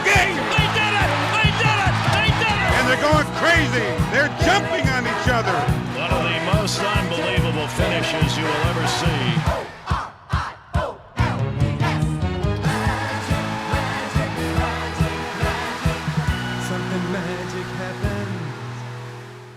game. They did it! They did it! They did it! And they're going crazy. They're jumping on each other. One of the most unbelievable finishes you will ever see.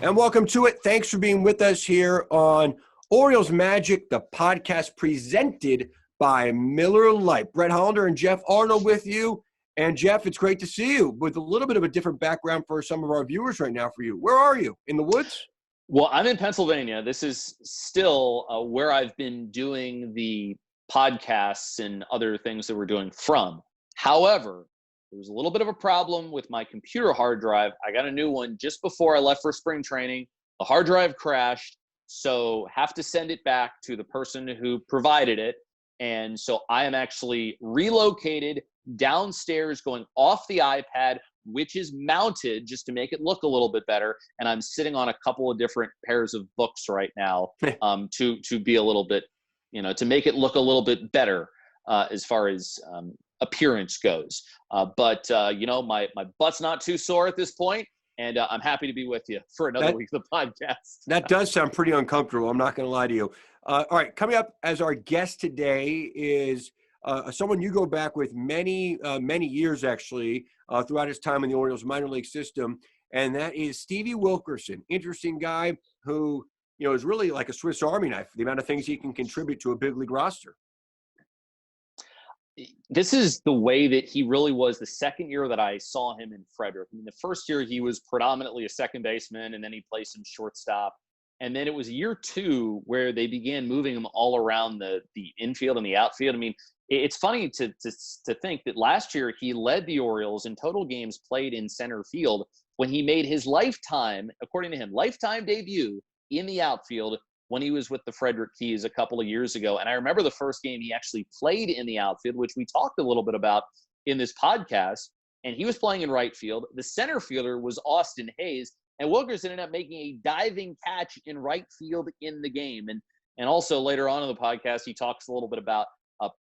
And welcome to it. Thanks for being with us here on Orioles Magic, the podcast presented by Miller Lite. Brett Hollander and Geoff Arnold with you. And Geoff, it's great to see you with a little bit of a different background for some of our viewers right now for you. Where are you? In the woods? Well, I'm in Pennsylvania. This is still where I've been doing the podcasts and other things that we're doing from. However, there was a little bit of a problem with my computer hard drive. I got a new one just before I left for spring training. The hard drive crashed, so have to send it back to the person who provided it. And so I am actually relocated downstairs, going off the iPad, which is mounted just to make it look a little bit better. And I'm sitting on a couple of different pairs of books right now to be a little bit, to make it look a little bit better as far as appearance goes. But my butt's not too sore at this point, and I'm happy to be with you for another week of the podcast. That does sound pretty uncomfortable. I'm not going to lie to you. All right, coming up as our guest today is someone you go back with many years, actually, throughout his time in the Orioles minor league system, and that is Stevie Wilkerson. Interesting guy who, is really like a Swiss Army knife, the amount of things he can contribute to a big league roster. This is the way that he really was the second year that I saw him in Frederick. I mean, the first year he was predominantly a second baseman, and then he played some shortstop. And then it was year two where they began moving him all around the infield and the outfield. I mean, it's funny to think that last year he led the Orioles in total games played in center field when he made his lifetime, according to him, lifetime debut in the outfield when he was with the Frederick Keys a couple of years ago. And I remember the first game he actually played in the outfield, which we talked a little bit about in this podcast, and he was playing in right field. The center fielder was Austin Hayes, and Wilkerson ended up making a diving catch in right field in the game. And also later on in the podcast, he talks a little bit about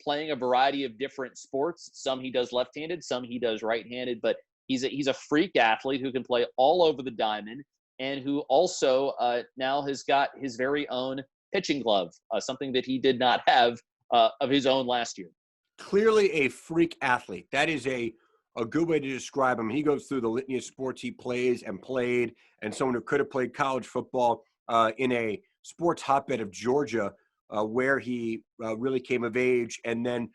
playing a variety of different sports. Some he does left-handed, some he does right-handed, but he's a freak athlete who can play all over the diamond, and who also now has got his very own pitching glove, something that he did not have of his own last year. Clearly a freak athlete. That is a good way to describe him. He goes through the litany of sports he plays and played, and someone who could have played college football in a sports hotbed of Georgia, where he really came of age, and then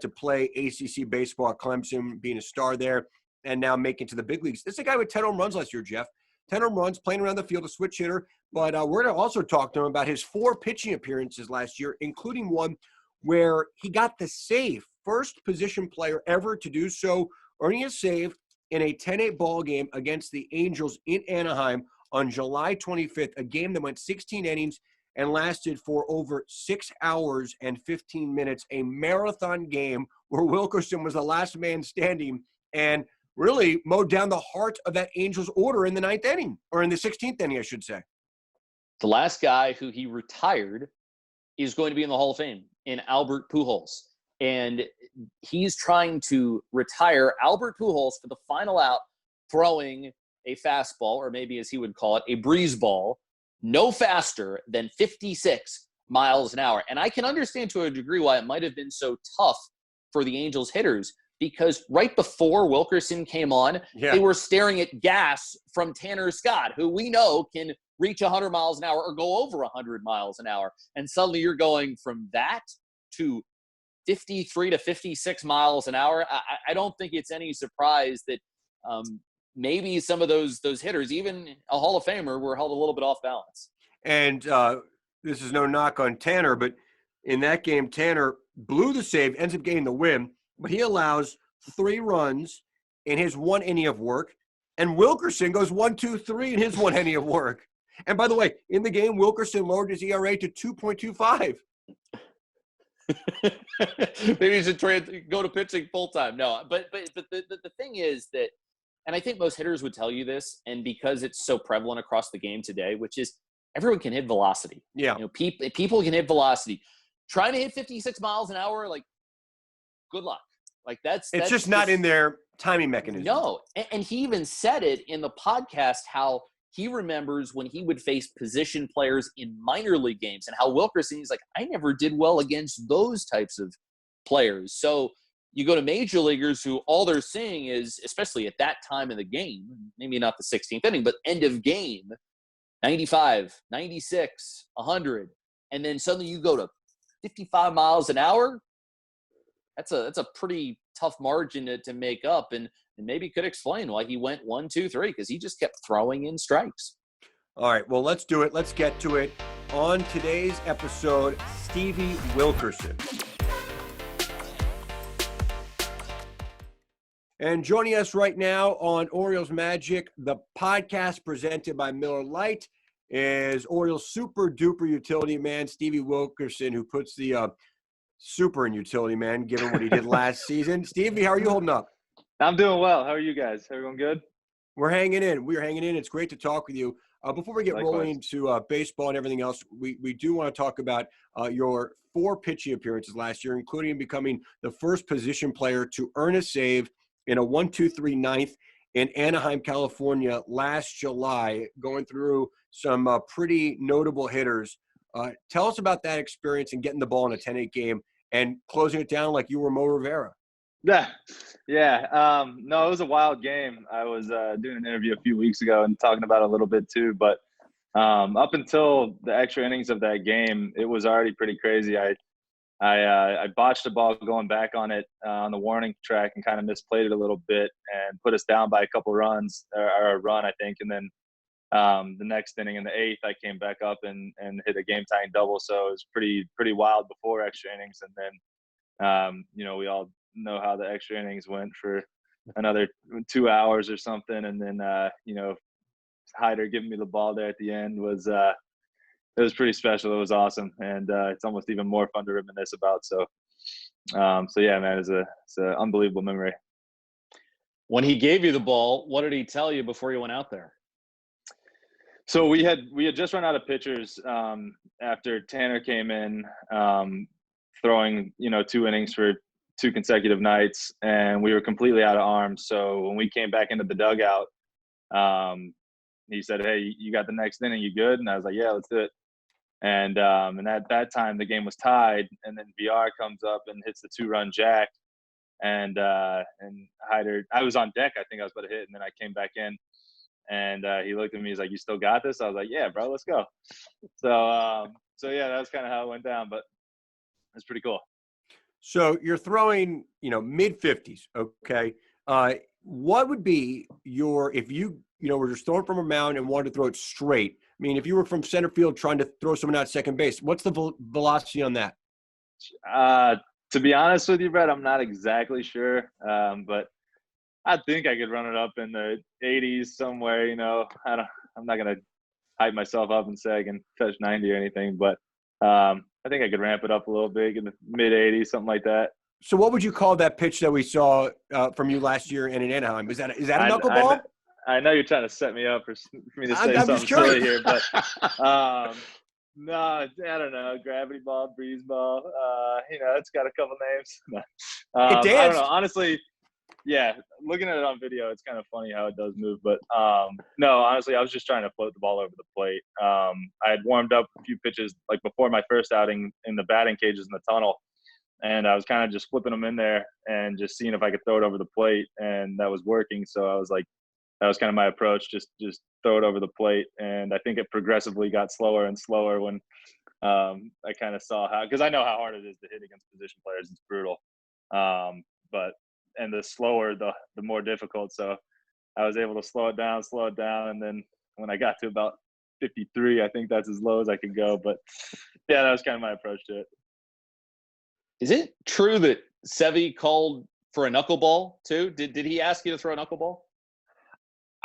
to play ACC baseball at Clemson, being a star there, and now making to the big leagues. This is a guy with 10 home runs last year, Geoff. 10 home runs, playing around the field, a switch hitter. But we're going to also talk to him about his 4 pitching appearances last year, including one where he got the save, first position player ever to do so, earning a save in a 10-8 ball game against the Angels in Anaheim on July 25th, a game that went 16 innings and lasted for over 6 hours and 15 minutes, a marathon game where Wilkerson was the last man standing and really mowed down the heart of that Angels order in the 9th inning, or in the 16th inning, I should say. The last guy who he retired is going to be in the Hall of Fame, in Albert Pujols. And he's trying to retire Albert Pujols for the final out, throwing a fastball, or maybe as he would call it, a breeze ball, no faster than 56 miles an hour. And I can understand to a degree why it might have been so tough for the Angels hitters, because right before Wilkerson came on, they were staring at gas from Tanner Scott, who we know can reach 100 miles an hour or go over 100 miles an hour. And suddenly you're going from that to 53 to 56 miles an hour. I don't think it's any surprise that maybe some of those hitters, even a Hall of Famer, were held a little bit off balance. And this is no knock on Tanner, but in that game, Tanner blew the save, ends up getting the win, but he allows 3 runs in his 1 inning of work, and Wilkerson goes 1, 2, 3 in his 1 inning of work. And by the way, in the game, Wilkerson lowered his ERA to 2.25. Maybe he should go to pitching full time. No, but the thing is that, and I think most hitters would tell you this, and because it's so prevalent across the game today, which is everyone can hit velocity. Yeah, people can hit velocity. Trying to hit 56 miles an hour, like, good luck. Like it's just not in their timing mechanism. No, and he even said it in the podcast how he remembers when he would face position players in minor league games and how Wilkerson, he's like, I never did well against those types of players. So you go to major leaguers who all they're seeing is, especially at that time in the game, maybe not the 16th inning, but end of game, 95, 96, 100. And then suddenly you go to 55 miles an hour. That's a pretty tough margin to make up, and maybe could explain why he went 1, 2, 3, because he just kept throwing in strikes. All right, well, let's do it. Let's get to it. On today's episode, Stevie Wilkerson. And joining us right now on Orioles Magic, the podcast presented by Miller Lite, is Orioles super duper utility man, Stevie Wilkerson, who puts the super in utility man, given what he did last season. Stevie, how are you holding up? I'm doing well. How are you guys? Everyone good? We're hanging in. We're hanging in. It's great to talk with you. Before we get Likewise. rolling into baseball and everything else, we do want to talk about your 4 pitching appearances last year, including becoming the first position player to earn a save in a 1-2-3 ninth in Anaheim, California last July, going through some pretty notable hitters. Tell us about that experience and getting the ball in a 10-8 game and closing it down like you were Mo Rivera. Yeah. No, it was a wild game. I was doing an interview a few weeks ago and talking about it a little bit too. But up until the extra innings of that game, it was already pretty crazy. I botched a ball going back on it on the warning track and kind of misplayed it a little bit and put us down by a couple runs, or a run, I think. And then the next inning in the 8th, I came back up and hit a game-tying double. So it was pretty wild before extra innings. And then, we all know how the extra innings went for another 2 hours or something. And then, Hyder giving me the ball there at the end was it was pretty special. It was awesome. And it's almost even more fun to reminisce about. So yeah, man, it's an unbelievable memory. When he gave you the ball, what did he tell you before you went out there? So we had just run out of pitchers after Tanner came in, throwing 2 innings for 2 consecutive nights, and we were completely out of arms. So when we came back into the dugout, he said, "Hey, you got the next inning? You good?" And I was like, "Yeah, let's do it." And at that time the game was tied, and then VR comes up and hits the 2-run jack, and Hyder, I was on deck. I think I was about to hit, and then I came back in. And he looked at me. He's like, "You still got this?" I was like, "Yeah, bro, let's go." So yeah, that's kind of how it went down. But it's pretty cool. So you're throwing, mid-50s, okay? What would be if you were just throwing from a mound and wanted to throw it straight? I mean, if you were from center field trying to throw someone out second base, what's the velocity on that? To be honest with you, Brett, I'm not exactly sure, but I think I could run it up in the 80s somewhere. I'm not gonna hype myself up and say I can touch 90 or anything, but I think I could ramp it up a little bit in the mid 80s, something like that. So what would you call that pitch that we saw from you last year and in Anaheim? Is that a knuckleball? I know you're trying to set me up for me to say I'm something just curious. silly here, but no, I don't know. Gravity ball, breeze ball. It's got a couple names. It danced. I don't know. Honestly, yeah, looking at it on video, it's kind of funny how it does move. But no, honestly, I was just trying to float the ball over the plate. I had warmed up a few pitches like before my first outing in the batting cages in the tunnel, and I was kind of just flipping them in there and just seeing if I could throw it over the plate, and that was working. So I was like, that was kind of my approach, just throw it over the plate. And I think it progressively got slower and slower when I kind of saw because I know how hard it is to hit against position players. It's brutal. And the slower, the more difficult. So I was able to slow it down. And then when I got to about 53, I think that's as low as I could go. But yeah, that was kind of my approach to it. Is it true that Sevy called for a knuckleball too? Did he ask you to throw a knuckleball?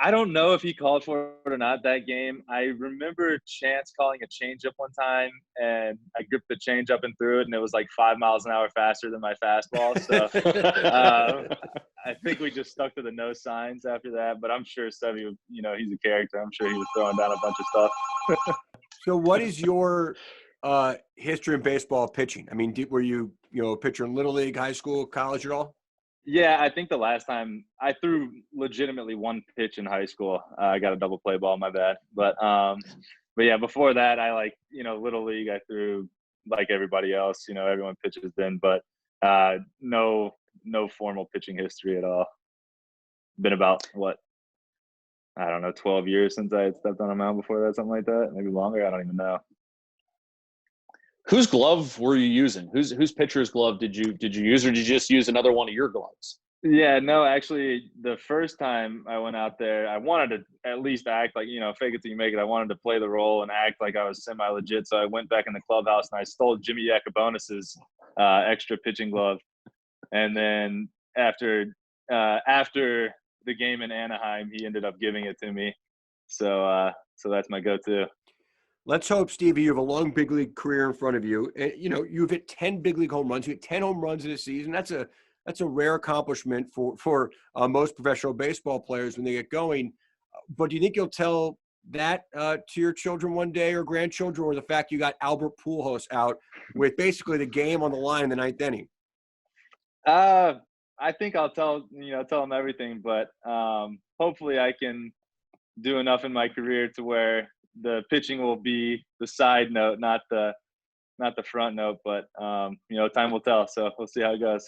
I don't know if he called for it or not that game. I remember Chance calling a changeup one time, and I gripped the changeup and threw it, and it was like 5 miles an hour faster than my fastball. So I think we just stuck to the no signs after that. But I'm sure Sevy, he's a character. I'm sure he was throwing down a bunch of stuff. So what is your history in baseball pitching? I mean, were you a pitcher in Little League, high school, college at all? Yeah, I think the last time I threw legitimately one pitch in high school, I got a double play ball. My bad. But yeah, before that, I little league. I threw like everybody else. Everyone pitches then, but no formal pitching history at all. Been about what, I don't know, 12 years since I had stepped on a mound before that, something like that. Maybe longer. I don't even know. Whose glove were you using? Whose pitcher's glove did you use, or did you just use another one of your gloves? Yeah, no, actually, the first time I went out there, I wanted to at least act like, fake it till you make it. I wanted to play the role and act like I was semi-legit. So I went back in the clubhouse and I stole Jimmy Yacobonis's extra pitching glove. And then after the game in Anaheim, he ended up giving it to me. So that's my go-to. Let's hope, Stevie, you have a long big league career in front of you. And, you've hit 10 big league home runs. You hit 10 home runs in a season. That's a rare accomplishment for most professional baseball players when they get going. But do you think you'll tell that to your children one day or grandchildren, or the fact you got Albert Pujols out with basically the game on the line in the ninth inning? I think I'll tell them everything, but hopefully I can do enough in my career to where the pitching will be the side note, not the front note. But time will tell. So we'll see how it goes.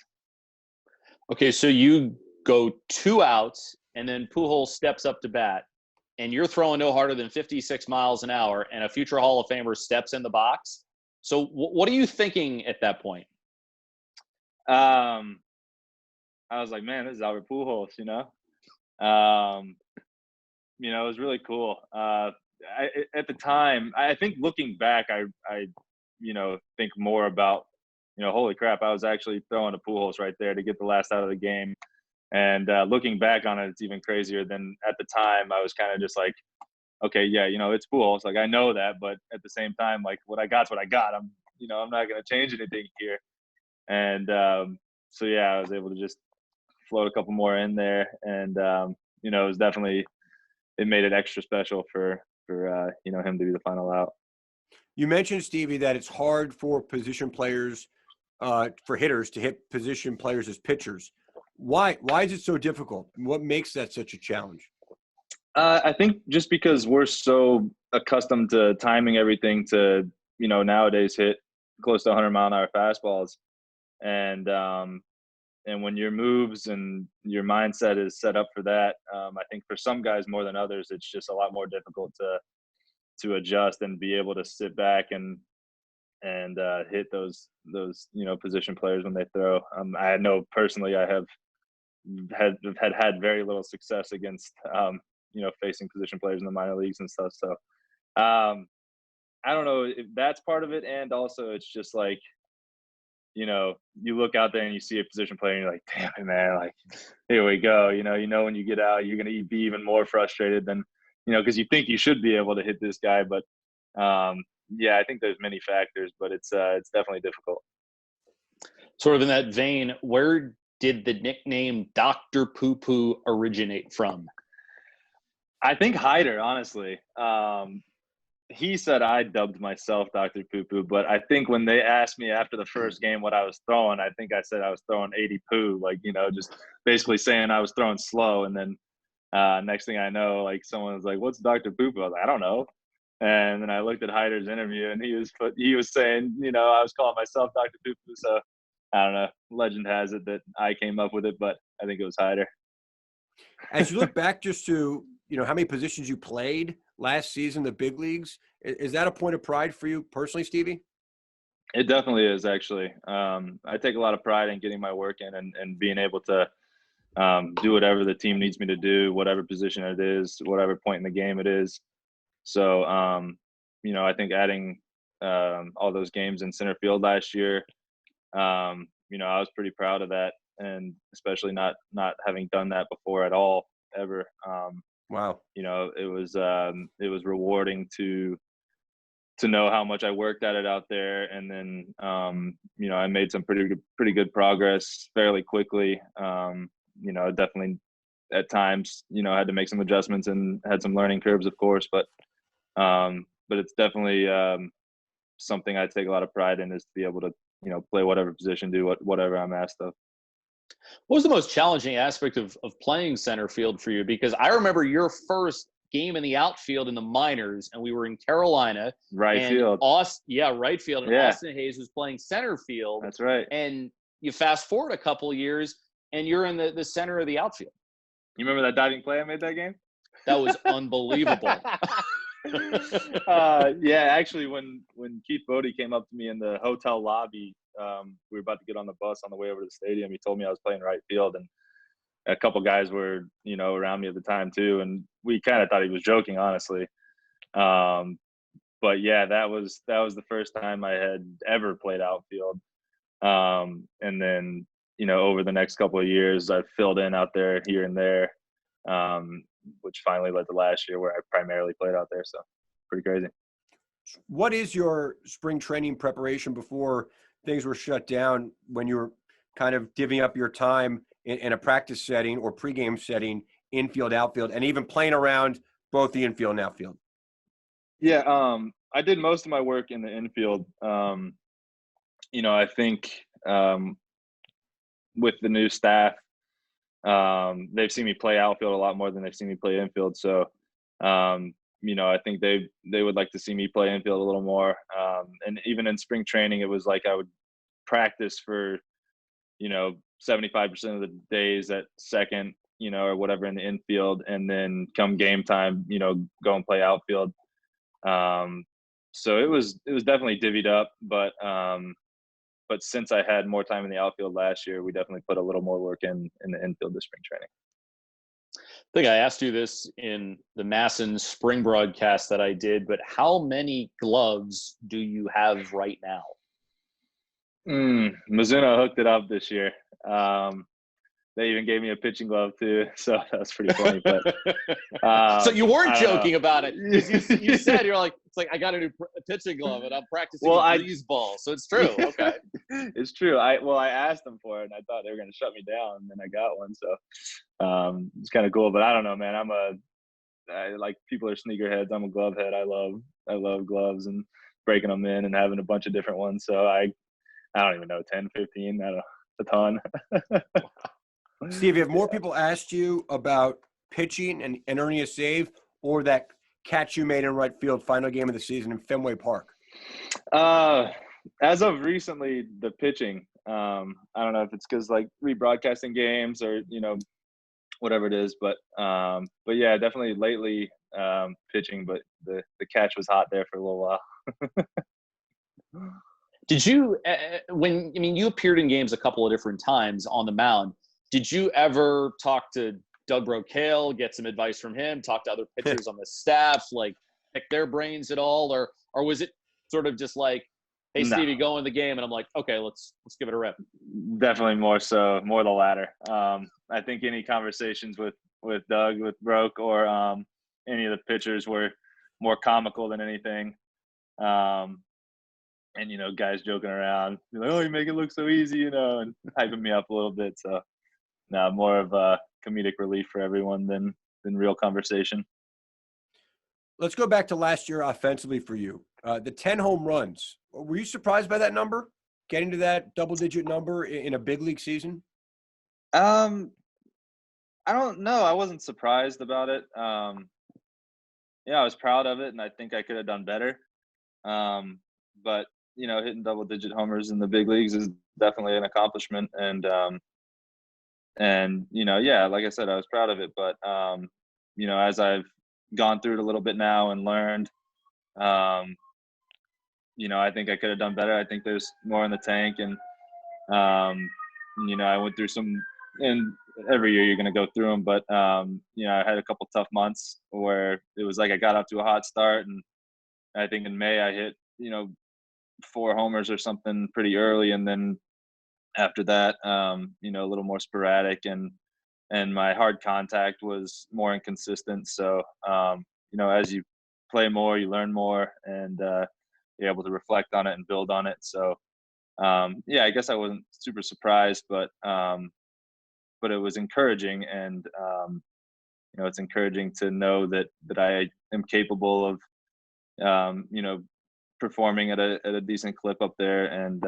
Okay, so you go 2 outs, and then Pujols steps up to bat, and you're throwing no harder than 56 miles an hour, and a future Hall of Famer steps in the box. So what are you thinking at that point? I was like, man, this is Albert Pujols, it was really cool. At the time, I think looking back, I think more about, holy crap, I was actually throwing a Pujols right there to get the last out of the game. And looking back on it, it's even crazier than at the time. I was kind of just like, okay, yeah, it's Pujols. Like, I know that, but at the same time, like, what I got's what I got. I'm not going to change anything here. And so, yeah, I was able to just float a couple more in there. And, it was definitely – it made it extra special for him to be the final out. You mentioned, Stevie, that it's hard for position players, for hitters to hit position players as pitchers. Why is it so difficult? What makes that such a challenge? I think just because we're so accustomed to timing everything to, nowadays hit close to 100-mile-an-hour fastballs. And when your moves and your mindset is set up for that, I think for some guys more than others, it's just a lot more difficult to adjust and be able to sit back and hit those position players when they throw. I know personally I have had very little success against facing position players in the minor leagues and stuff. So I don't know if that's part of it, and also it's just like, you look out there and you see a position player and you're like, damn it, man, like, here we go. When you get out, you're going to be even more frustrated than, because you think you should be able to hit this guy. But, yeah, I think there's many factors, but it's definitely difficult. Sort of in that vein, where did the nickname Dr. Poo Poo originate from? I think Hyder, honestly. He said I dubbed myself Dr. Poo Poo, but I think when they asked me after the first game what I was throwing, I think I said I was throwing 80 poo, like, just basically saying I was throwing slow. And then next thing I know, like, someone was like, what's Dr. Poo Poo? I was like, I don't know. And then I looked at Hyder's interview, and he was saying, I was calling myself Dr. Poo Poo. So I don't know. Legend has it that I came up with it, but I think it was Hyder. As you look back just to, how many positions you played last season, the big leagues, is that a point of pride for you personally, Stevie? It definitely is, actually. I take a lot of pride in getting my work in and being able to do whatever the team needs me to do, whatever position it is, whatever point in the game it is. So, I think adding all those games in center field last year, I was pretty proud of that, and especially not having done that before at all, ever. Wow. It was rewarding to know how much I worked at it out there. And then, I made some pretty good progress fairly quickly. Definitely at times, had to make some adjustments and had some learning curves, of course, but it's definitely something I take a lot of pride in, is to be able to, play whatever position, do whatever I'm asked of. What was the most challenging aspect of playing center field for you? Because I remember your first game in the outfield in the minors, and we were in Carolina. Right field. Right field. And Yeah. Austin Hayes was playing center field. That's right. And you fast forward a couple of years, and you're in the center of the outfield. You remember that diving play I made that game? That was unbelievable. Yeah, actually, when Keith Bodie came up to me in the hotel lobby, we were about to get on the bus on the way over to the stadium. He told me I was playing right field, and a couple guys were, around me at the time too, and we kind of thought he was joking, honestly. But yeah, that was the first time I had ever played outfield. And then, over the next couple of years, I filled in out there here and there, which finally led to last year where I primarily played out there. So pretty crazy. What is your spring training preparation before things were shut down, when you were kind of divvying up your time in a practice setting or pregame setting, infield, outfield, and even playing around both the infield and outfield? Yeah, I did most of my work in the infield. I think with the new staff, they've seen me play outfield a lot more than they've seen me play infield. So, I think they would like to see me play infield a little more. And even in spring training, it was like I would practice for, 75% of the days at second, or whatever in the infield, and then come game time, go and play outfield. So it was definitely divvied up, but since I had more time in the outfield last year, we definitely put a little more work in the infield this spring training. I think I asked you this in the Masson spring broadcast that I did, but how many gloves do you have right now? Mizuno hooked it up this year. They even gave me a pitching glove too, so that's pretty funny. But so you weren't joking about it. You said you're like, it's like I got a new pitching glove and I'm practicing breeze ball, so it's true. Okay, it's true. I asked them for it and I thought they were going to shut me down, and then I got one, so it's kind of cool. But I don't know, man. I like, people are sneakerheads. I'm a glove head. I love gloves and breaking them in and having a bunch of different ones. So I don't even know, 10, 15, a ton. Steve, have more people asked you about pitching and earning a save, or that catch you made in right field final game of the season in Fenway Park? As of recently, the pitching. I don't know if it's because like rebroadcasting games or whatever it is, but yeah, definitely lately pitching. But the catch was hot there for a little while. Did you you appeared in games a couple of different times on the mound? Did you ever talk to Doug Brocail, get some advice from him, talk to other pitchers on the staff, like pick their brains at all? Or was it sort of just like, hey, Stevie, go in the game, and I'm like, okay, let's give it a rip? Definitely more the latter. I think any conversations with Doug, with Broke, or any of the pitchers were more comical than anything. And, guys joking around, like, oh, you make it look so easy, and hyping me up a little bit. So, no, more of a comedic relief for everyone than real conversation. Let's go back to last year offensively for you. The 10 home runs. Were you surprised by that number? Getting to that double-digit number in a big league season? I don't know. I wasn't surprised about it. I was proud of it, and I think I could have done better. But hitting double-digit homers in the big leagues is definitely an accomplishment, and like I said, I was proud of it. But as I've gone through it a little bit now and learned, I think I could have done better. I think there's more in the tank, and I went through some, and every year you're going to go through them, but I had a couple tough months where it was like I got off to a hot start, and I think in May I hit 4 homers or something pretty early, and then after that a little more sporadic, and my hard contact was more inconsistent. So as you play more, you learn more, and you're able to reflect on it and build on it. So I guess I wasn't super surprised, but it was encouraging, and it's encouraging to know that I am capable of performing at a decent clip up there, and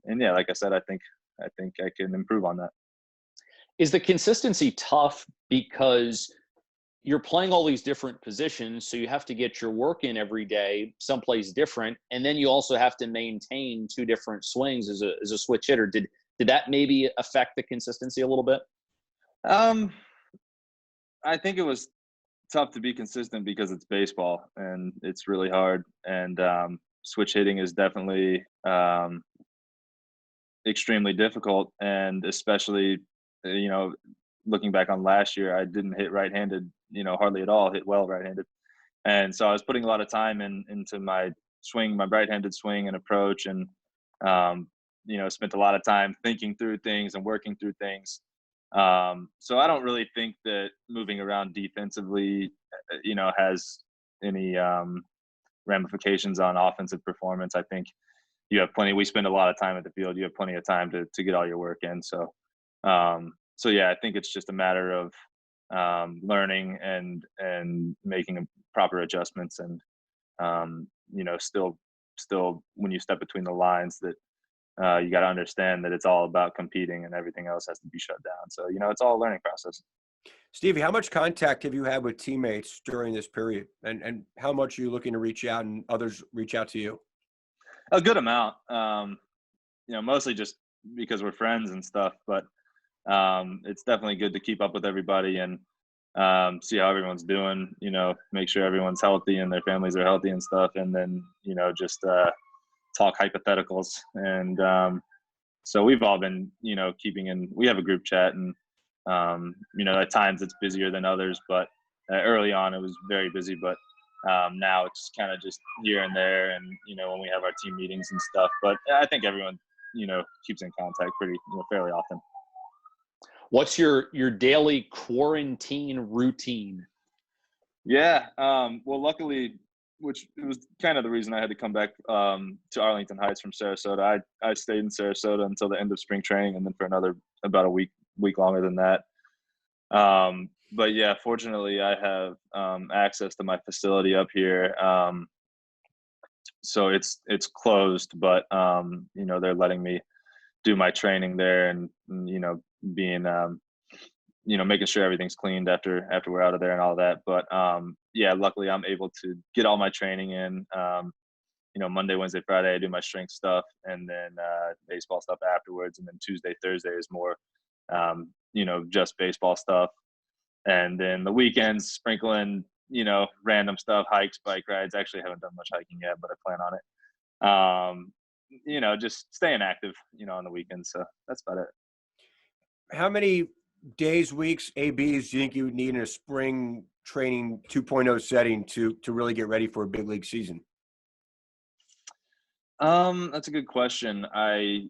like I said, I think I can improve on that. Is the consistency tough because you're playing all these different positions, so you have to get your work in every day someplace different, and then you also have to maintain two different swings as a switch hitter? Did that maybe affect the consistency a little bit? I think it was tough to be consistent because it's baseball and it's really hard. And switch hitting is definitely extremely difficult. And especially, looking back on last year, I didn't hit right-handed, hardly at all, hit well right-handed. And so I was putting a lot of time into my swing, my right-handed swing and approach, and spent a lot of time thinking through things and working through things. So I don't really think that moving around defensively, has any ramifications on offensive performance. I think you have plenty. We spend a lot of time at the field. You have plenty of time to get all your work in. So, yeah, I think it's just a matter of learning and making proper adjustments, and still when you step between the lines, that you got to understand that it's all about competing and everything else has to be shut down. So, it's all a learning process. Stevie, how much contact have you had with teammates during this period? And how much are you looking to reach out and others reach out to you? A good amount, mostly just because we're friends and stuff, but it's definitely good to keep up with everybody and see how everyone's doing, make sure everyone's healthy and their families are healthy and stuff. And then, just talk hypotheticals. And so we've all been, keeping in, we have a group chat, and, at times it's busier than others, but early on it was very busy, but now it's kind of just here and there. And, when we have our team meetings and stuff, but I think everyone, keeps in contact pretty, fairly often. What's your daily quarantine routine? Yeah. Well, luckily, which was kind of the reason I had to come back to Arlington Heights from Sarasota. I stayed in Sarasota until the end of spring training, and then for another about a week longer than that. But yeah, fortunately, I have access to my facility up here. So it's closed, but they're letting me do my training there, and being making sure everything's cleaned after we're out of there and all that. But yeah, luckily I'm able to get all my training in. Monday, Wednesday, Friday I do my strength stuff, and then baseball stuff afterwards, and then Tuesday, Thursday is more just baseball stuff. And then the weekends sprinkle in random stuff, hikes, bike rides. Actually haven't done much hiking yet, but I plan on it. Just staying active on the weekends. So that's about it. How many days, weeks, ABs do you think you would need in a spring training 2.0 setting to really get ready for a big league season? That's a good question. I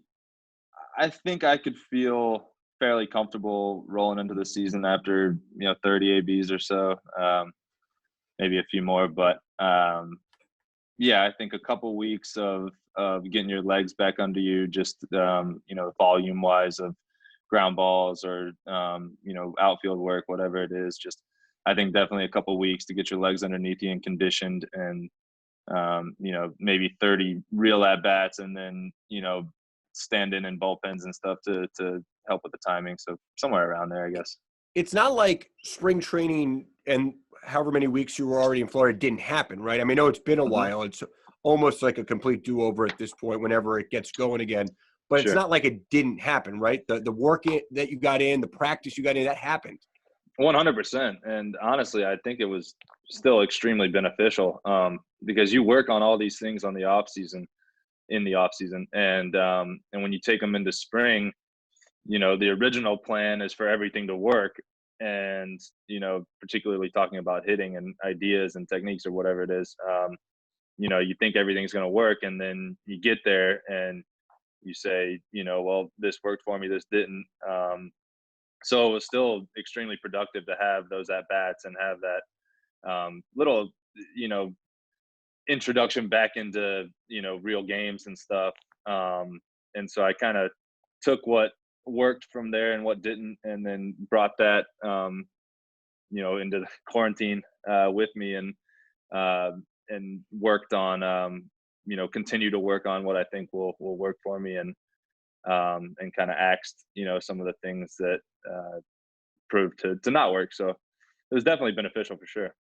think I could feel fairly comfortable rolling into the season after 30 ABs or so, maybe a few more. But yeah, I think a couple weeks of getting your legs back under you, just volume wise of ground balls or outfield work, whatever it is. Just I think definitely a couple weeks to get your legs underneath you and conditioned, and maybe 30 real at bats, and then stand in bullpens and stuff to help with the timing. So somewhere around there, I guess. It's not like spring training and however many weeks you were already in Florida didn't happen, right? I mean, I know it's been a while. It's almost like a complete do-over at this point whenever it gets going again. But It's not like it didn't happen, right? The work that you got in, the practice you got in, that happened. 100%. And honestly, I think it was still extremely beneficial because you work on all these things in the off season, and when you take them into spring, the original plan is for everything to work, and particularly talking about hitting and ideas and techniques or whatever it is, you think everything's going to work, and then you get there and you say, well, this worked for me, this didn't. So it was still extremely productive to have those at bats and have that little, introduction back into, real games and stuff. And so I kind of took what worked from there and what didn't, and then brought that, into the quarantine with me, and worked on, continue to work on what I think will work for me. And and kind of axed, some of the things that proved to not work. So it was definitely beneficial for sure.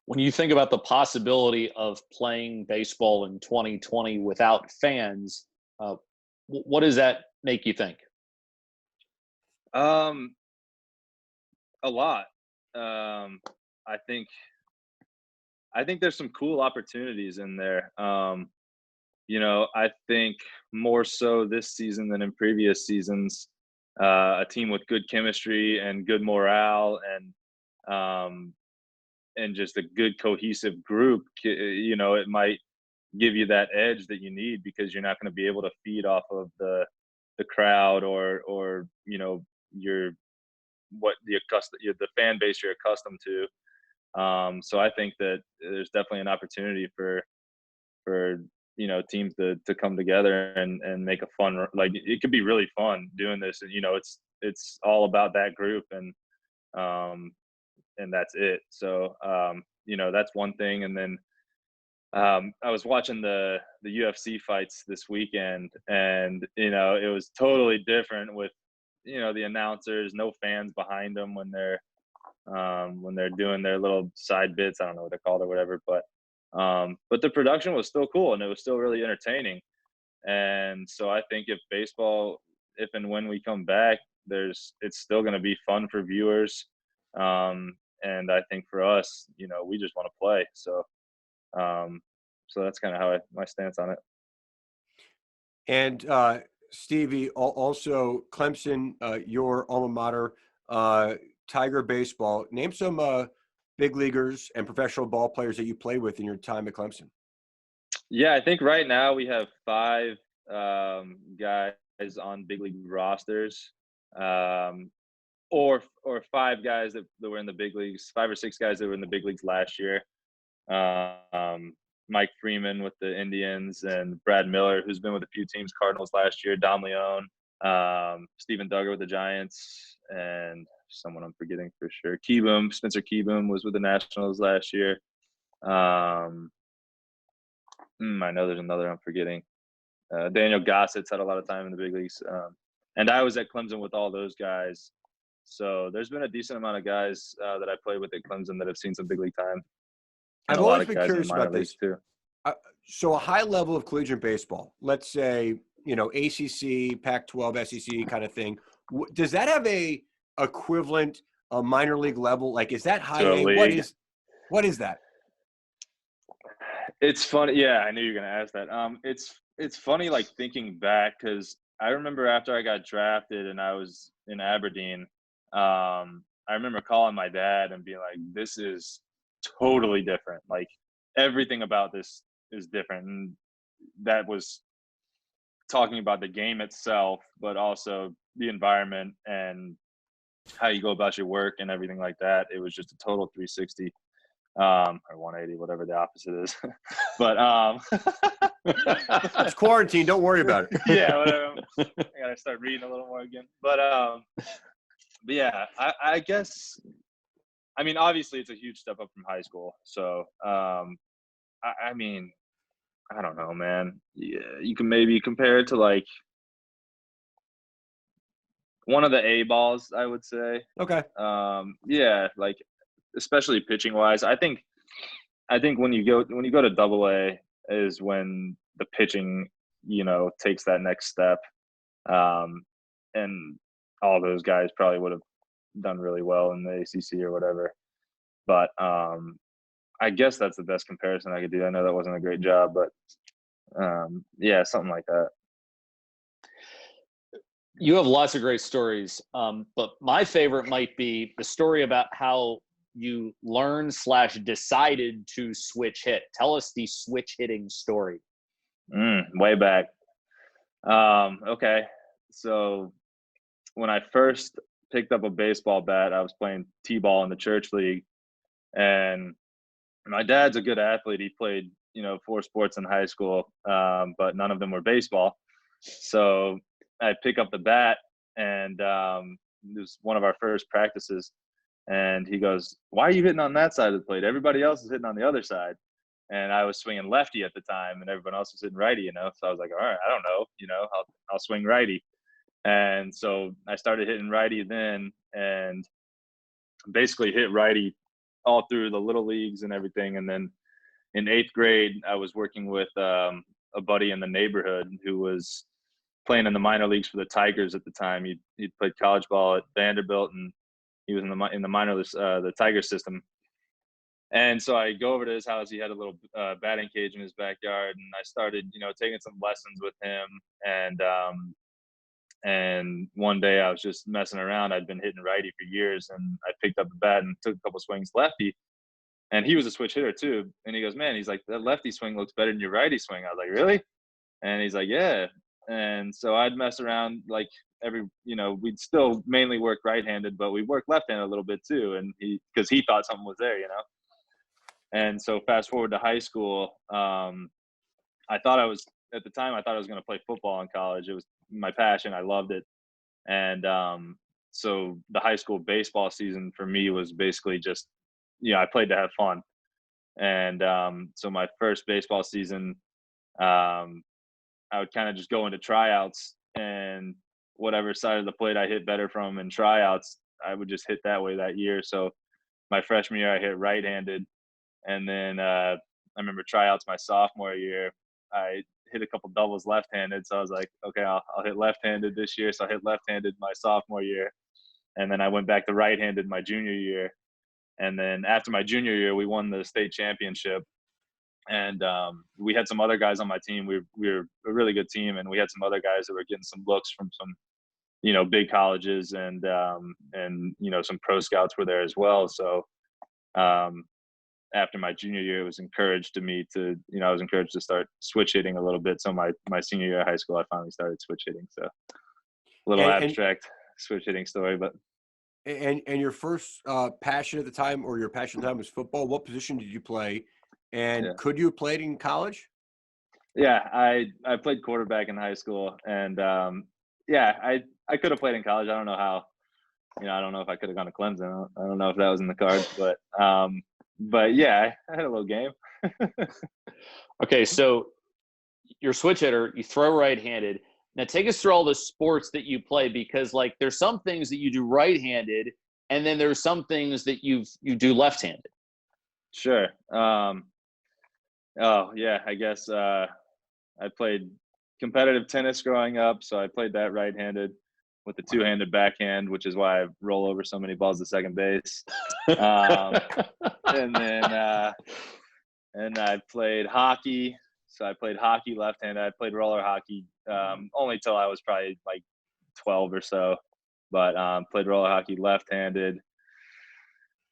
When you think about the possibility of playing baseball in 2020 without fans, what does that make you think? A lot. I think there's some cool opportunities in there. I think more so this season than in previous seasons. A team with good chemistry and good morale and just a good cohesive group, it might give you that edge that you need, because you're not going to be able to feed off of the crowd or your the fan base you're accustomed to. So I think that there's definitely an opportunity for teams to come together and make a fun, like, it could be really fun doing this. And it's all about that group, and that's it. So that's one thing. And then I was watching the UFC fights this weekend, and it was totally different with the announcers, no fans behind them when they're doing their little side bits. I don't know what they're called or whatever, but the production was still cool, and it was still really entertaining. And so I think if and when we come back, it's still going to be fun for viewers. And I think for us, we just want to play. So that's kind of my stance on it. And Stevie, also Clemson, your alma mater, Tiger baseball. Name some big leaguers and professional ball players that you played with in your time at Clemson. Yeah, I think right now we have 5 guys on big league rosters, or 5 guys that were in the big leagues, 5 or 6 guys that were in the big leagues last year. Mike Freeman with the Indians, and Brad Miller, who's been with a few teams, Cardinals last year, Dom Leone, Steven Duggar with the Giants, and someone I'm forgetting for sure. Spencer Keyboom was with the Nationals last year. I know there's another I'm forgetting. Daniel Gossett's had a lot of time in the big leagues. And I was at Clemson with all those guys. So there's been a decent amount of guys that I played with at Clemson that have seen some big league time. I've always been curious about this too. So a high level of collegiate baseball, let's say, ACC, Pac-12, SEC kind of thing. Does that have a equivalent minor league level? Like, is that high A? What is that? It's funny. Yeah, I knew you were going to ask that. It's funny, like, thinking back, because I remember after I got drafted and I was in Aberdeen, I remember calling my dad and being like, this is totally different. Like, everything about this is different. And that was talking about the game itself, but also the environment and how you go about your work and everything like that. It was just a total 360, or 180, whatever the opposite is. But it's quarantine. Don't worry about it. Yeah, whatever. I gotta start reading a little more again. But yeah, I guess. I mean, obviously, it's a huge step up from high school. So, I mean, I don't know, man. Yeah, you can maybe compare it to, like, one of the A balls, I would say. Okay. Yeah, like, especially pitching wise. I think when you go to Double A is when the pitching, takes that next step. And all those guys probably would have done really well in the ACC or whatever. But I guess that's the best comparison I could do. I know that wasn't a great job, but yeah, something like that. You have lots of great stories, but my favorite might be the story about how you learned/decided to switch hit. Tell us the switch hitting story. Way back. Okay. So when I first picked up a baseball bat, I was playing T-ball in the church league, and my dad's a good athlete. He played, 4 sports in high school, but none of them were baseball. So I pick up the bat, and it was one of our first practices, and he goes, "Why are you hitting on that side of the plate? Everybody else is hitting on the other side." and I was swinging lefty at the time, and everyone else was hitting righty, So I was like, all right, I don't know, I'll swing righty. And so I started hitting righty then, and basically hit righty all through the little leagues and everything. And then in 8th grade, I was working with a buddy in the neighborhood who was playing in the minor leagues for the Tigers at the time. He'd played college ball at Vanderbilt, and he was in the minor leagues, the Tiger system. And so I go over to his house. He had a little batting cage in his backyard, and I started, taking some lessons with him. And one day I was just messing around. I'd been hitting righty for years, and I picked up a bat and took a couple swings lefty. And he was a switch hitter too. And he goes, man, he's like, that lefty swing looks better than your righty swing. I was like, really? And he's like, yeah. And so I'd mess around like we'd still mainly work right-handed, but we worked left-handed a little bit too. And because he thought something was there, And so fast forward to high school, at the time I thought I was going to play football in college. It was my passion. I loved it. And so the high school baseball season for me was basically just, I played to have fun. And so my first baseball season, I would kind of just go into tryouts, and whatever side of the plate I hit better from in tryouts, I would just hit that way that year. So my freshman year, I hit right-handed. And then I remember tryouts my sophomore year, I hit a couple doubles left-handed. So I was like, okay, I'll hit left-handed this year. So I hit left-handed my sophomore year. And then I went back to right-handed my junior year. And then after my junior year, we won the state championship. And we had some other guys on my team. We were a really good team, and we had some other guys that were getting some looks from some, big colleges, and some pro scouts were there as well. So after my junior year, it was encouraged to me to, I was encouraged to start switch hitting a little bit. So my senior year of high school, I finally started switch hitting. So a little abstract switch hitting story, but. And your first passion at the time, or your passion at the time, was football. What position did you play? And could you have played in college? Yeah, I played quarterback in high school, and I could have played in college. I don't know how. I don't know if I could have gone to Clemson. I don't know if that was in the cards, but yeah, I had a little game. Okay, so you're a switch hitter. You throw right-handed. Now take us through all the sports that you play, because like there's some things that you do right-handed, and then there's some things that you do left-handed. Sure. I guess I played competitive tennis growing up, so I played that right-handed with the two-handed backhand, which is why I roll over so many balls to second base. And I played hockey. So I played hockey left-handed. I played roller hockey only till I was probably like 12 or so, but played roller hockey left-handed.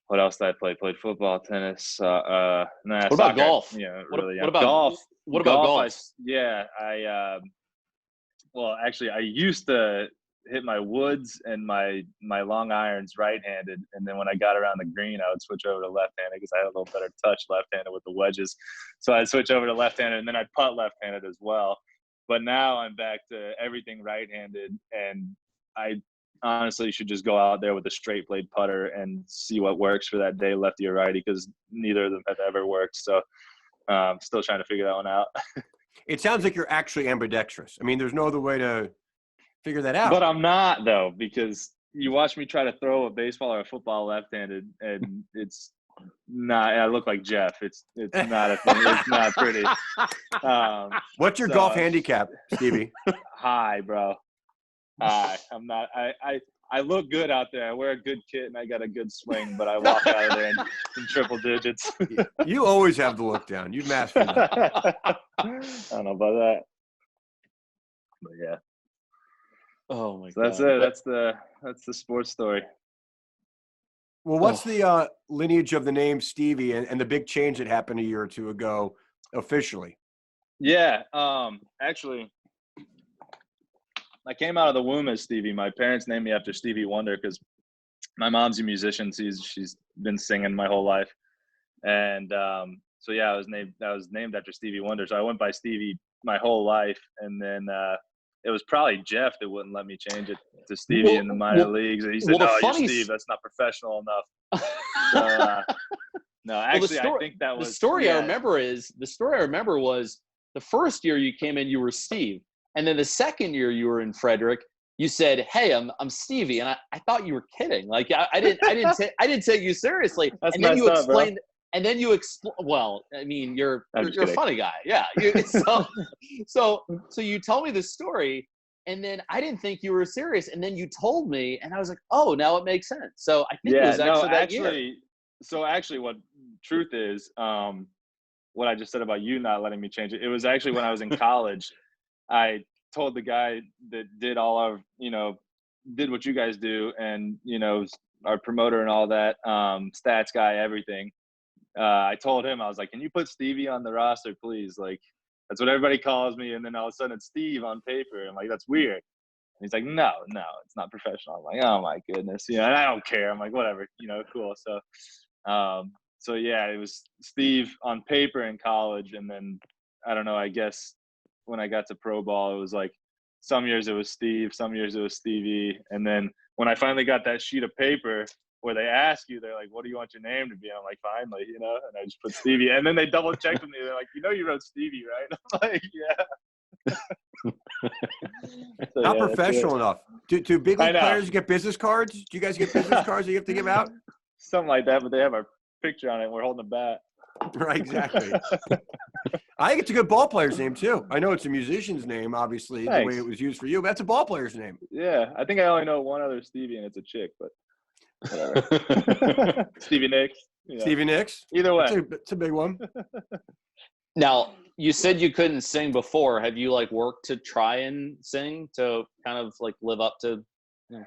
What else did I play? Played football, tennis. What about golf? Yeah, really. What about golf? What about golf? I used to hit my woods and my long irons right-handed, and then when I got around the green, I would switch over to left-handed because I had a little better touch left-handed with the wedges. So I'd switch over to left-handed, and then I'd putt left-handed as well. But now I'm back to everything right-handed, and I honestly should just go out there with a straight blade putter and see what works for that day, lefty or righty, because neither of them have ever worked. So still trying to figure that one out. It sounds like you're actually ambidextrous. I mean, there's no other way to figure that out. But I'm not, though, because you watch me try to throw a baseball or a football left-handed, and it's not. I look like Geoff. It's not a thing. It's not pretty. What's your golf handicap, Stevie? High, bro. High. I'm not. I look good out there. I wear a good kit and I got a good swing, but I walk out of there in triple digits. You always have the look down. You've mastered that. I don't know about that, but yeah. Oh my God. That's it. That's the sports story. Well, what's the lineage of the name Stevie and the big change that happened a year or two ago officially? Yeah. Actually, I came out of the womb as Stevie. My parents named me after Stevie Wonder because my mom's a musician. She's been singing my whole life, and so yeah, I was named after Stevie Wonder. So I went by Stevie my whole life, and then it was probably Geoff that wouldn't let me change it to Stevie in the minor leagues. And he said, "No, you're Steve. That's not professional enough." So, No, actually, I think that was the story. yeah. I remember was the first year you came in, you were Steve, and then the second year you were in Frederick, you said, "Hey, I'm Stevie," and I thought you were kidding. Like I didn't take you seriously. That's and then messed you up, bro. explained. And then you well, I mean, you're a kidding. funny guy. Yeah. So you told me the story, and then I didn't think you were serious. And then you told me, and I was like, oh, now it makes sense. So I think it was actually that year. So actually what truth is, what I just said about you not letting me change it, it was actually when I was in college, I told the guy that did all of, did what you guys do, and, our promoter and all that, stats guy, everything. I told him, I was like, can you put Stevie on the roster, please? Like, that's what everybody calls me. And then all of a sudden it's Steve on paper. I'm like, that's weird. And he's like, no, it's not professional. I'm like, oh my goodness. And I don't care. I'm like, whatever, cool. So yeah, it was Steve on paper in college. And then, I don't know, I guess when I got to pro ball, it was like, some years it was Steve, some years it was Stevie. And then when I finally got that sheet of paper where they ask you, they're like, what do you want your name to be? And I'm like, finally, and I just put Stevie. And then they double checked with me. They're like, you wrote Stevie, right? I'm like, yeah. So, Not yeah, professional enough. Do big league players get business cards? Do you guys get business cards that you have to give out? Something like that, but they have our picture on it and we're holding a bat. Right, exactly. I think it's a good ball player's name, too. I know it's a musician's name, obviously, Thanks. the way it was used for you, but that's a ball player's name. Yeah, I think I only know one other Stevie, and it's a chick, but whatever. Stevie Nicks. Stevie Nicks? Either way. It's a big one. Now, you said you couldn't sing before. Have you, worked to try and sing to kind of, live up to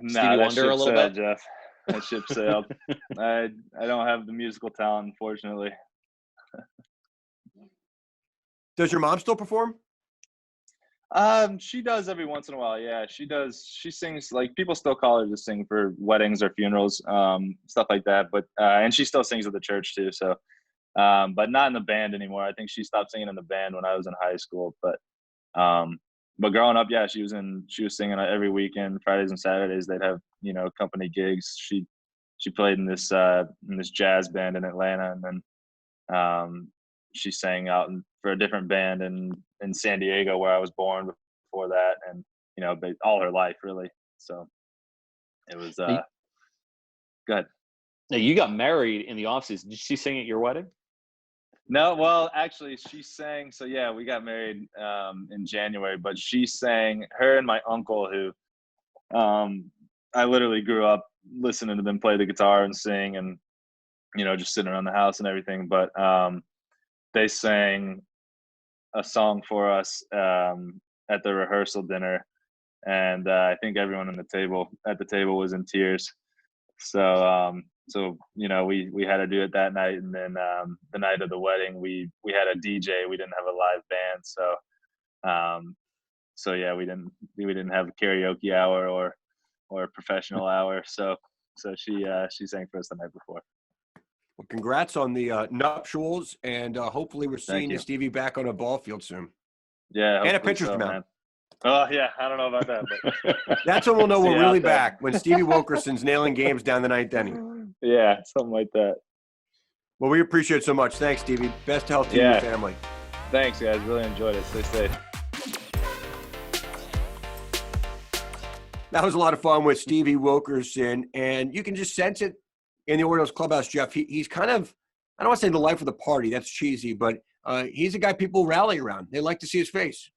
Stevie Wonder a little bit? Geoff. That ship sailed. I don't have the musical talent, unfortunately. Does your mom still perform? She does every once in a while. Yeah, she does. She sings, people still call her to sing for weddings or funerals, stuff like that. But and she still sings at the church too. So, but not in the band anymore. I think she stopped singing in the band when I was in high school. But growing up, yeah, she was singing every weekend, Fridays and Saturdays. They'd have company gigs. She played in this jazz band in Atlanta, and then she sang out for a different band in San Diego, where I was born before that, and all her life really. So it was go ahead. Now, you got married in the offseason. Did she sing at your wedding? No, well, actually, she sang. So yeah, we got married in January, but she sang. Her and my uncle, who I literally grew up listening to them play the guitar and sing, and just sitting around the house and everything. But they sang a song for us at the rehearsal dinner, and I think everyone at the table was in tears. So we had to do it that night, and then the night of the wedding we had a DJ. We didn't have a live band, so yeah, we didn't have a karaoke hour or a professional hour. So she sang for us the night before. Well, congrats on the nuptials, and hopefully we're seeing you, Stevie, back on a ball field soon. Yeah, and a pitcher's mound. Man. Oh yeah, I don't know about that, but that's when we'll know we're really back, when Stevie Wilkerson's nailing games down the ninth inning. Yeah, something like that. Well, we appreciate it so much. Thanks, Stevie. Best health to you and your family. Thanks, guys. Really enjoyed it. Stay safe. That was a lot of fun with Stevie Wilkerson, and you can just sense it in the Orioles clubhouse, Geoff. He's kind of, I don't want to say the life of the party. That's cheesy, but he's a guy people rally around. They like to see his face.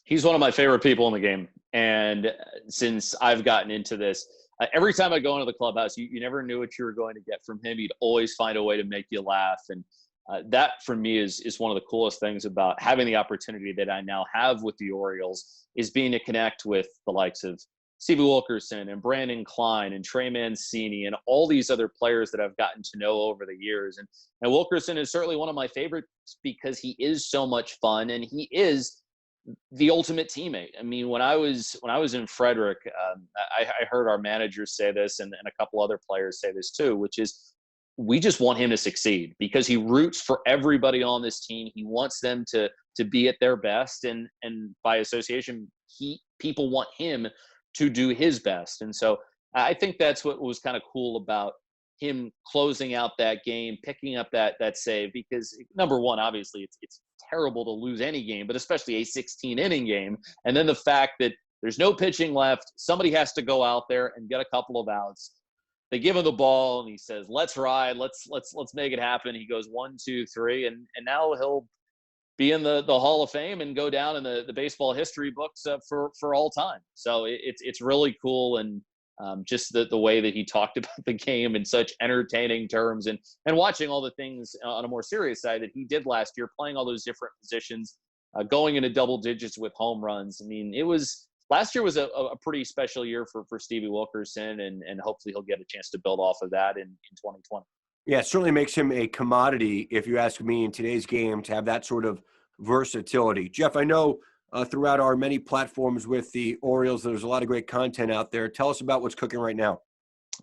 He's one of my favorite people in the game. And since I've gotten into this, every time I go into the clubhouse, you never knew what you were going to get from him. He'd always find a way to make you laugh. And that, for me, is one of the coolest things about having the opportunity that I now have with the Orioles, is being to connect with the likes of Stevie Wilkerson and Brandon Klein and Trey Mancini and all these other players that I've gotten to know over the years. And Wilkerson is certainly one of my favorites because he is so much fun, and he is the ultimate teammate. I mean, when I was in Frederick, I heard our manager say this, and a couple other players say this too, which is, we just want him to succeed because he roots for everybody on this team. He wants them to be at their best, and by association, people want him to do his best. And so I think that's what was kind of cool about him closing out that game, picking up that save, because number one, obviously it's terrible to lose any game, but especially a 16-inning game. And then the fact that there's no pitching left, somebody has to go out there and get a couple of outs. They give him the ball and he says, "Let's ride, let's make it happen." He goes 1, 2, 3, and now he'll be in the Hall of Fame and go down in the baseball history books for all time. So it's really cool, and just the way that he talked about the game in such entertaining terms, and watching all the things on a more serious side that he did last year, playing all those different positions, going into double digits with home runs. I mean, last year was a pretty special year for Stevie Wilkerson, and hopefully he'll get a chance to build off of that in 2020. Yeah, it certainly makes him a commodity, if you ask me, in today's game to have that sort of versatility. Geoff, I know throughout our many platforms with the Orioles, there's a lot of great content out there. Tell us about what's cooking right now.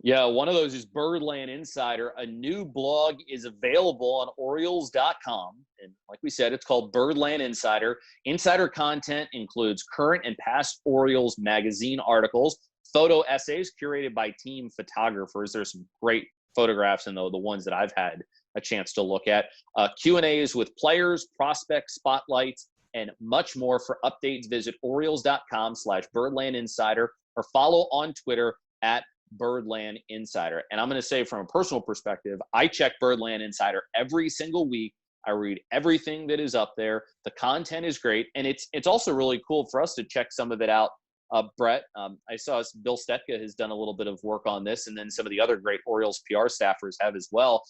Yeah, one of those is Birdland Insider. A new blog is available on Orioles.com. And like we said, it's called Birdland Insider. Insider content includes current and past Orioles magazine articles, photo essays curated by team photographers. There's some great photographs in the ones that I've had a chance to look at. Q&As with players, prospects, spotlights, and much more. For updates, visit Orioles.com/Birdland Insider or follow on Twitter at Birdland Insider. And I'm going to say, from a personal perspective, I check Birdland Insider every single week. I read everything that is up there. The content is great, and it's also really cool for us to check some of it out. Brett, I saw Bill Stetka has done a little bit of work on this, and then some of the other great Orioles PR staffers have as well,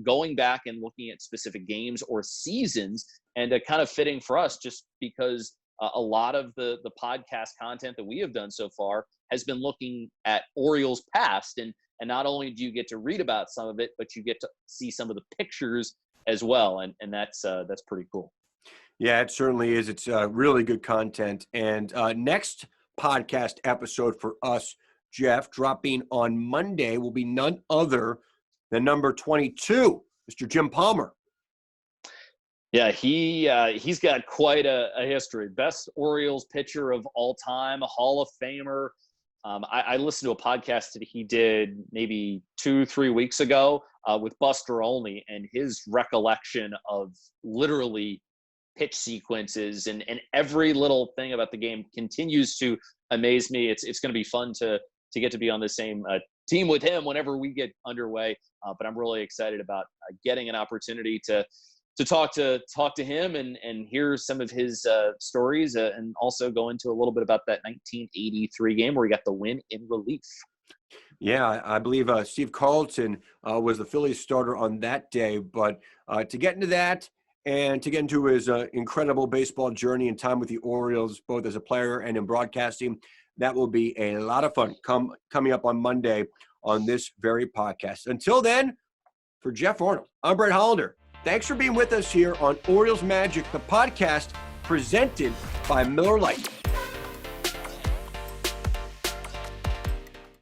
going back and looking at specific games or seasons, and kind of fitting for us, just because a lot of the podcast content that we have done so far has been looking at Orioles past, and not only do you get to read about some of it, but you get to see some of the pictures as well, and that's pretty cool. Yeah, it certainly is. It's really good content. And next podcast episode for us, Geoff, dropping on Monday, will be none other than number 22, Mr. Jim Palmer. Yeah, he's got quite a history. Best Orioles pitcher of all time, a Hall of Famer. I listened to a podcast that he did maybe 2-3 weeks ago with Buster Olney, and his recollection of literally pitch sequences and every little thing about the game continues to amaze me. It's going to be fun to get to be on the same team with him whenever we get underway. But I'm really excited about getting an opportunity to talk to him and hear some of his stories, and also go into a little bit about that 1983 game where he got the win in relief. Yeah, I believe Steve Carlton was the Phillies starter on that day. But to get into that and to get into his incredible baseball journey and time with the Orioles, both as a player and in broadcasting, that will be a lot of fun coming up on Monday on this very podcast. Until then, for Geoff Arnold, I'm Brett Hollander. Thanks for being with us here on Orioles Magic, the podcast presented by Miller Lite.